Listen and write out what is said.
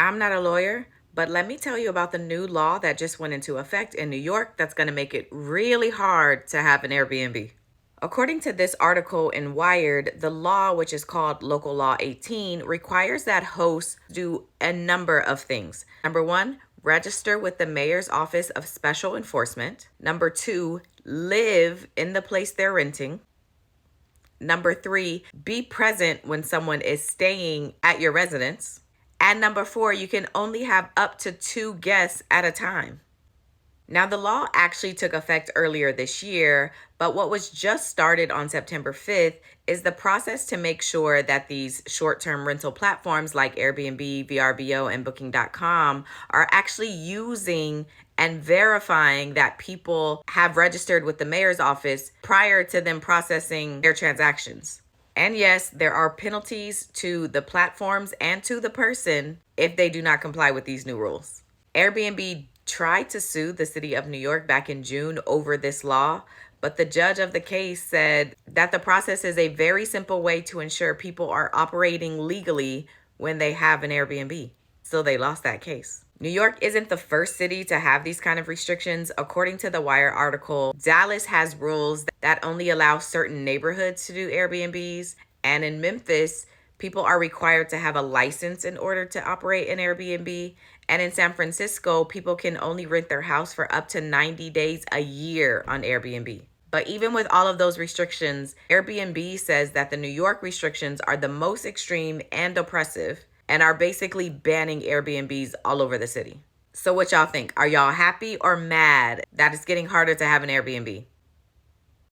I'm not a lawyer, but let me tell you about the new law that just went into effect in New York that's going to make it really hard to have an Airbnb. According to this article in Wired, the law, which is called Local Law 18, requires that hosts do a number of things. Number one, register with the mayor's office of special enforcement. Number two, live in the place they're renting. Number three, be present when someone is staying at your residence. And number four, you can only have up to 2 guests at a time. Now, the law actually took effect earlier this year, but what was just started on September 5th is the process to make sure that these short-term rental platforms like Airbnb, VRBO, and Booking.com are actually using and verifying that people have registered with the mayor's office prior to them processing their transactions. And yes, there are penalties to the platforms and to the person if they do not comply with these new rules. Airbnb tried to sue the city of New York back in June over this law, but the judge of the case said that the process is a very simple way to ensure people are operating legally when they have an Airbnb. So they lost that case. New York isn't the first city to have these kind of restrictions. According to the Wire article, Dallas has rules that only allow certain neighborhoods to do Airbnbs. And in Memphis, people are required to have a license in order to operate an Airbnb. And in San Francisco, people can only rent their house for up to 90 days a year on Airbnb. But even with all of those restrictions, Airbnb says that the New York restrictions are the most extreme and oppressive and are basically banning Airbnbs all over the city. So what y'all think? Are y'all happy or mad that it's getting harder to have an Airbnb?